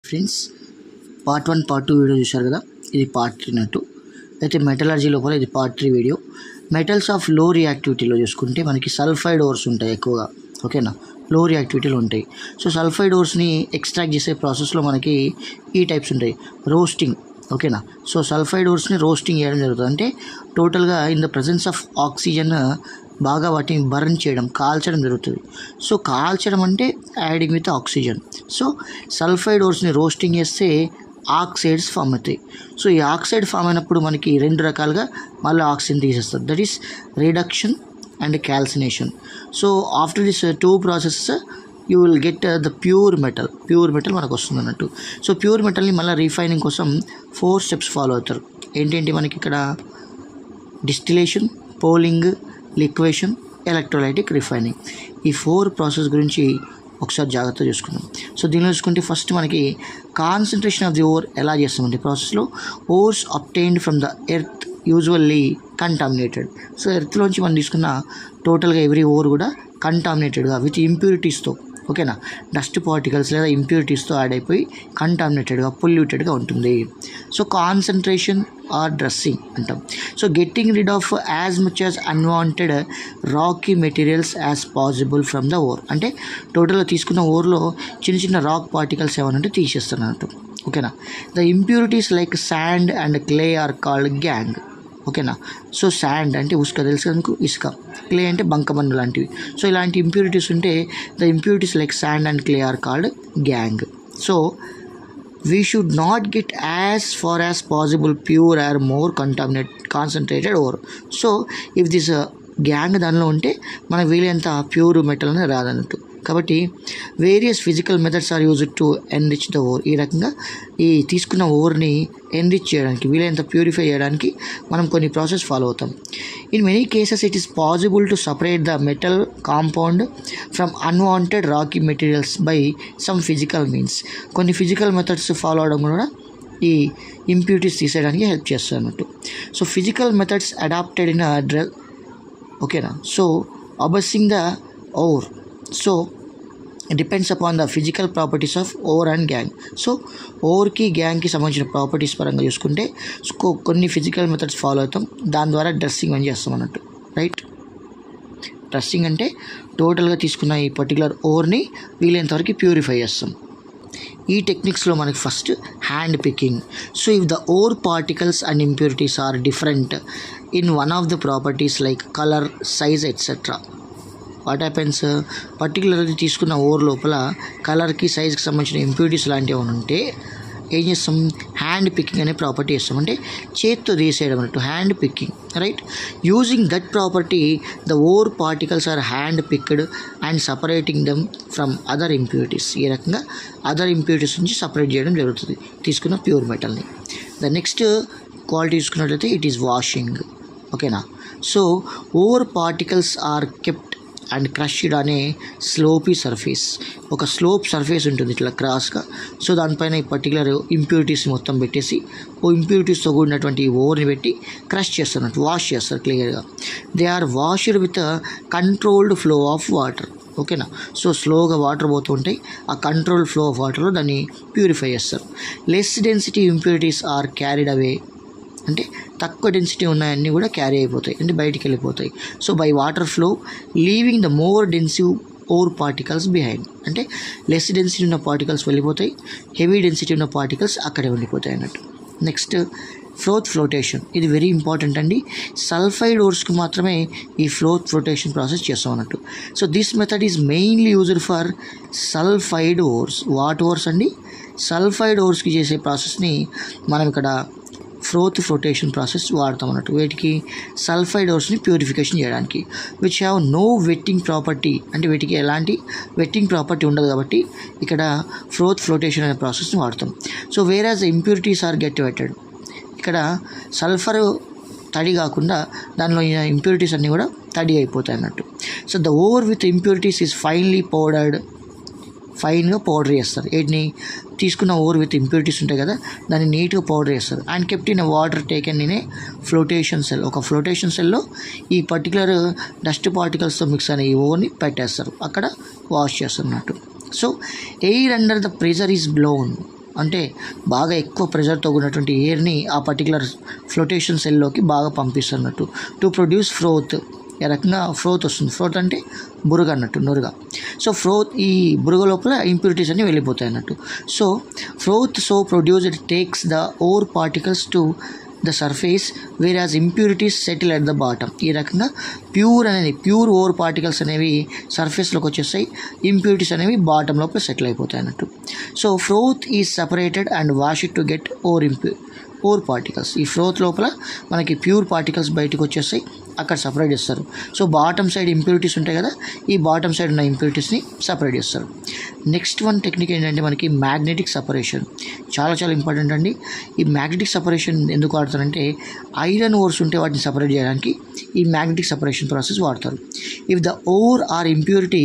Friends, part 1 part 2 video చూశారు కదా, ఇది పార్ట్ 3 అన్నట్టు. అయితే మెటలర్జీ లోపల ఇది పార్ట్ 3 వీడియో. మెటల్స్ ఆఫ్ లో రియాక్టివిటీలో చూసుకుంటే మనకి సల్ఫైడ్ ఓర్స్ ఉంటాయి ఎక్కువగా, ఓకేనా, లో రియాక్టివిటీలో ఉంటాయి. సో సల్ఫైడ్ ఓర్స్ని ఎక్స్ట్రాక్ట్ చేసే ప్రాసెస్లో మనకి ఈ టైప్స్ ఉంటాయి. రోస్టింగ్, ఓకేనా. సో సల్ఫైడ్ ఓర్స్ని రోస్టింగ్ చేయడం జరుగుతుంది. అంటే టోటల్గా in the presence of oxygen బాగా వాటిని బర్న్ చేయడం, కాల్చడం జరుగుతుంది. సో కాల్చడం అంటే adding with oxygen. So sulphide ఓర్స్ని రోస్టింగ్ చేస్తే ఆక్సైడ్స్ ఫామ్ అవుతాయి. సో ఈ ఆక్సైడ్ ఫామ్ అయినప్పుడు మనకి రెండు రకాలుగా మళ్ళీ ఆక్సిజన్ తీసేస్తారు. That is reduction and calcination. So after this 2 processes you will get the pure metal మనకు వస్తుంది అన్నట్టు. సో ప్యూర్ మెటల్ని మళ్ళీ రీఫైనింగ్ కోసం 4 స్టెప్స్ ఫాలో అవుతారు. ఏంటంటే మనకి ఇక్కడ డిస్టిలేషన్, పోలింగ్, లిక్వేషన్, ఎలక్ట్రోలైటిక్ రిఫైనింగ్, ఈ 4 ప్రాసెస్ గురించి ఒకసారి జాగ్రత్తగా చూసుకుందాం. సో దీనిలో చూసుకుంటే ఫస్ట్ మనకి కాన్సన్ట్రేషన్ ఆఫ్ ది ఓర్ ఎలా చేస్తామంటే ప్రాసెస్లో ores obtained from the earth usually contaminated. So ఎర్త్లోంచి మనం తీసుకున్న టోటల్గా ఎవ్రీ ఓర్ కూడా కంటామినేటెడ్గా విత్ ఇంప్యూరిటీస్తో, ఓకేనా, డస్ట్ పార్టికల్స్ లేదా ఇంప్యూరిటీస్తో యాడ్ అయిపోయి కంటామినేటెడ్గా, పొల్యూటెడ్గా ఉంటుంది. సో కాన్సన్ట్రేషన్ ఆర్ డ్రెస్సింగ్ అంటాం. So getting rid of as much as unwanted rocky materials as possible from the ore. అంటే టోటల్గా తీసుకున్న ఓర్లో చిన్న చిన్న రాక్ పార్టికల్స్ ఏమనంటే తీసేస్తున్నట్టు, ఓకేనా. The impurities like sand and clay are called gangue, ఓకేనా. సో శాండ్ అంటే ఉసుక, తెలుసు కనుక ఇసుక, క్లే అంటే బంకమన్ను లాంటివి. సో ఇలాంటి ఇంప్యూరిటీస్ ఉంటే the impurities like sand and clay are called gangue. So we should not get as far as possible pure or more concentrated ore. So if this gangue దానిలో ఉంటే మనకు వీలైనంత ప్యూర్ మెటల్ అనేది రాదన్నట్టు. కాబట్టి various physical methods are used to enrich the ore. ఈ రకంగా ఈ తీసుకున్న ఓర్ని ఎన్రిచ్ చేయడానికి, వీలైనంత ప్యూరిఫై చేయడానికి మనం కొన్ని ప్రాసెస్ ఫాలో అవుతాం. In many cases it is possible to separate the metal compound from unwanted rocky materials by some physical means. కొన్ని ఫిజికల్ మెథడ్స్ ఫాలో అవడం కూడా ఈ ఇంప్యూరిటీస్ తీసేయడానికి హెల్ప్ చేస్తుంది అన్నట్టు. So physical methods adapted in ఓకేనా. So abusing the ore, so depends upon the physical properties of ore and gangue. సో ఓర్కి గ్యాంగ్కి సంబంధించిన ప్రాపర్టీస్ పరంగా చూసుకుంటే కొన్ని ఫిజికల్ మెథడ్స్ ఫాలో అవుతాం. దాని ద్వారా డ్రెస్సింగ్ అని చేస్తాం అన్నట్టు, రైట్. డ్రెస్సింగ్ అంటే టోటల్గా తీసుకున్న ఈ పర్టికులర్ ఓర్ని వీలైనంతవరకు ప్యూరిఫై చేస్తాం. ఈ టెక్నిక్స్లో మనకి first hand picking. So if the ore particles and impurities are different in one of the properties like colour, size etcetera, what happens, పర్టికులర్గా తీసుకున్న ఓర్ లోపల కలర్కి, సైజ్కి సంబంధించిన ఇంప్యూరిటీస్ లాంటివి ఏమైనా ఉంటే ఏం చేస్తాం, హ్యాండ్ పికింగ్ అనే ప్రాపర్టీ చేస్తాం. అంటే చేత్తో తీసేయడం అన్నట్టు, hand picking, right. Using that property the ore particles are hand picked and separating them from other impurities. ఈ రకంగా అదర్ ఇంప్యూరిటీస్ నుంచి సపరేట్ చేయడం జరుగుతుంది తీసుకున్న ప్యూర్ మెటల్ని. ద నెక్స్ట్ క్వాలిటీ చూసుకున్నట్లయితే ఇట్ ఈస్ వాషింగ్, ఓకేనా. So ore particles are kept and crushed అనే స్లోపీ సర్ఫేస్. ఒక స్లోప్ సర్ఫేస్ ఉంటుంది ఇట్లా క్రాస్గా. సో దానిపైన ఈ పర్టికులర్ ఇంప్యూరిటీస్ మొత్తం పెట్టేసి ఓ ఇంప్యూరిటీస్తో కూడినటువంటి ఓర్ని పెట్టి క్రష్ చేస్తున్నట్టు, వాష్ చేస్తారు క్లియర్గా. They are washed with controlled flow of water, ఓకేనా. సో స్లోగా వాటర్ పోతూ ఉంటాయి, ఆ కంట్రోల్ ఫ్లో ఆఫ్ వాటర్లో దాన్ని ప్యూరిఫై చేస్తారు. Less density impurities are carried away, అంటే తక్కువ డెన్సిటీ ఉన్నాయన్నీ కూడా క్యారీ అయిపోతాయి, అంటే బయటికి వెళ్ళిపోతాయి. So by water flow leaving the more densive ore particles behind. అంటే లెస్ డెన్సిటీ ఉన్న పార్టికల్స్ వెళ్ళిపోతాయి, హెవీ డెన్సిటీ ఉన్న పార్టికల్స్ అక్కడే ఉండిపోతాయి అన్నట్టు. Next flotation. ఇది వెరీ ఇంపార్టెంట్ అండి. సల్ఫైడ్ ఓర్స్కి మాత్రమే ఈ ఫ్లోటేషన్ ప్రాసెస్ చేస్తాం అన్నట్టు. So this method is mainly used for sulphide ores. What ores అండి? సల్ఫైడ్ ఓర్స్కి చేసే ప్రాసెస్ని మనం ఇక్కడ ఫ్లోటేషన్ ప్రాసెస్ వాడతాం అన్నట్టు. వీటికి సల్ఫైడ్ ఓర్స్ని ప్యూరిఫికేషన్ చేయడానికి. Which have no wetting property, అంటే వీటికి ఎలాంటి వెట్టింగ్ ప్రాపర్టీ ఉండదు కాబట్టి ఇక్కడ ఫ్లోటేషన్ అనే ప్రాసెస్ని వాడతాం. So whereas impurities are get wetted. ఇక్కడ సల్ఫర్ తడి కాకుండా దానిలో ఇంప్యూరిటీస్ అన్నీ కూడా తడి అయిపోతాయి అన్నట్టు. So the ore with impurities is finely powdered, ఫైన్గా పౌడర్ చేస్తారు. వీటిని తీసుకున్న ఓవర్ విత్ ఇంప్యూరిటీస్ ఉంటాయి కదా, దాన్ని నీట్గా పౌడర్ చేస్తారు. And kept in water taken in a flotation cell. ఒక ఫ్లోటేషన్ సెల్లో ఈ పర్టికులర్ డస్ట్ పార్టికల్స్తో మిక్స్ అయిన ఈ ఓవర్ని పెట్టేస్తారు, అక్కడ వాష్ చేస్తున్నట్టు. So air under the pressure is blown. అంటే బాగా ఎక్కువ ప్రెషర్తో ఉన్నటువంటి ఎయిర్ని ఆ పర్టికులర్ ఫ్లోటేషన్ సెల్లోకి బాగా పంపిస్తున్నట్టు టు ప్రొడ్యూస్ ఫ్రోత్. ఈ రకంగా ఫ్రోత్ వస్తుంది. ఫ్రోత్ అంటే బురగ అన్నట్టు, నురుగ. సో ఫ్రోత్, ఈ బురగ లోపల ఇంప్యూరిటీస్ అన్నీ వెళ్ళిపోతాయి అన్నట్టు. So froth produced takes the ore particles to the surface whereas impurities settle at the bottom. ఈ రకంగా ప్యూర్ ఓర్ పార్టికల్స్ అనేవి సర్ఫేస్లోకి వచ్చేస్తాయి, ఇంప్యూరిటీస్ అనేవి బాటమ్ లోపల సెటిల్ అయిపోతాయి అన్నట్టు. So froth is separated and wash it to get ore particles. ఈ froth లోపల మనకి ప్యూర్ పార్టికల్స్ బయటకు వచ్చేస్తాయి, అక్కడ సపరేట్ చేస్తారు. సో బాటమ్ సైడ్ ఇంప్యూరిటీస్ ఉంటాయి కదా, ఈ బాటమ్ సైడ్ ఉన్న ఇంప్యూరిటీస్ని సపరేట్ చేస్తారు. నెక్స్ట్ వన్ టెక్నిక్ ఏంటంటే మనకి మ్యాగ్నెటిక్ సపరేషన్. చాలా చాలా ఇంపార్టెంట్ అండి. ఈ మ్యాగ్నెటిక్ సపరేషన్ ఎందుకు వాడతారంటే ఐరన్ ఓర్స్ ఉంటే వాటిని సపరేట్ చేయడానికి ఈ మ్యాగ్నెటిక్ సపరేషన్ ప్రాసెస్ వాడతారు. If the ore or impurity,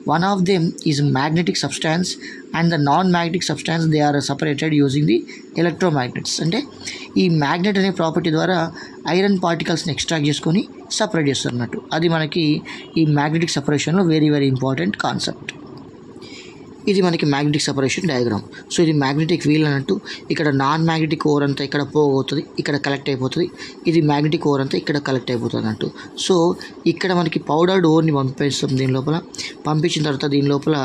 one of them is magnetic substance and the non-magnetic substance, they are separated using the electromagnets. అంటే ఈ మ్యాగ్నెట్ అనే ప్రాపర్టీ ద్వారా ఐరన్ పార్టికల్స్ని ఎక్స్ట్రాక్ట్ చేసుకొని సపరేట్ చేస్తారు అన్నట్టు. అది మనకి ఈ మ్యాగ్నెటిక్ సపరేషన్లో వెరీ వెరీ ఇంపార్టెంట్ కాన్సెప్ట్. ఇది మనకి మ్యాగ్నెటిక్ సపరేషన్ డయాగ్రామ్. సో ఇది మ్యాగ్నెటిక్ వీల్ అన్నట్టు. ఇక్కడ నాన్ మ్యాగ్నెటిక్ ఓర్ అంతా ఇక్కడ పోగవుతుంది, ఇక్కడ కలెక్ట్ అయిపోతుంది. ఇది మ్యాగ్నెటిక్ ఓర్ అంతా ఇక్కడ కలెక్ట్ అయిపోతుంది అన్నట్టు. సో ఇక్కడ మనకి పౌడర్డ్ ఓర్ని పంపిస్తాం దీని లోపల. పంపించిన తర్వాత దీని లోపల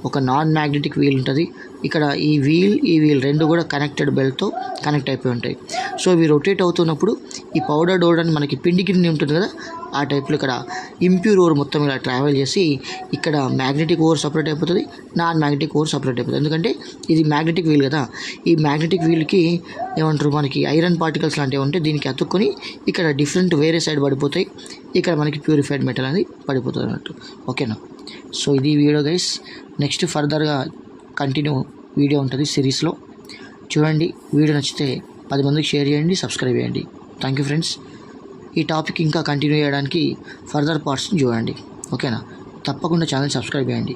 ఒక నాన్ మ్యాగ్నెటిక్ వీల్ ఉంటుంది. ఇక్కడ ఈ వీల్ రెండు కూడా కనెక్టెడ్ బెల్ట్తో కనెక్ట్ అయిపోయి ఉంటాయి. సో ఇవి రొటేట్ అవుతున్నప్పుడు ఈ పౌడర్డ్ ఓర్ అని మనకి పిండి కింద ఉంటుంది కదా, ఆ టైప్లో ఇక్కడ ఇంప్యూర్ ఓర్ మొత్తం ఇలా ట్రావెల్ చేసి ఇక్కడ మ్యాగ్నెటిక్ ఓర్ సపరేట్ అయిపోతుంది, నాన్ మ్యాగ్నెటిక్ ఓర్ సపరేట్ అయిపోతుంది. ఎందుకంటే ఇది మ్యాగ్నెటిక్ వీల్ కదా, ఈ మ్యాగ్నెటిక్ వీల్కి ఏమంటారు మనకి ఐరన్ పార్టికల్స్ లాంటివి ఉంటే దీనికి అతుక్కొని ఇక్కడ డిఫరెంట్ వేరే సైడ్ పడిపోతాయి, ఇక్కడ మనకి ప్యూరిఫైడ్ మెటల్ అనేది పడిపోతుంది అన్నట్టు. ఓకేనా. సో ఇది వీడియో గైస్. నెక్స్ట్ ఫర్దర్గా కంటిన్యూ వీడియో ఉంటుంది సిరీస్లో. చూడండి, వీడియో నచ్చితే 10 మందికి షేర్ చేయండి, సబ్స్క్రైబ్ చేయండి. Thank you friends. ఈ టాపిక్ ఇంకా కంటిన్యూ చేయడానికి ఫర్దర్ పార్ట్స్ని చూడండి. ఓకేనా. తప్పకుండా ఛానల్ సబ్స్క్రైబ్ చేయండి.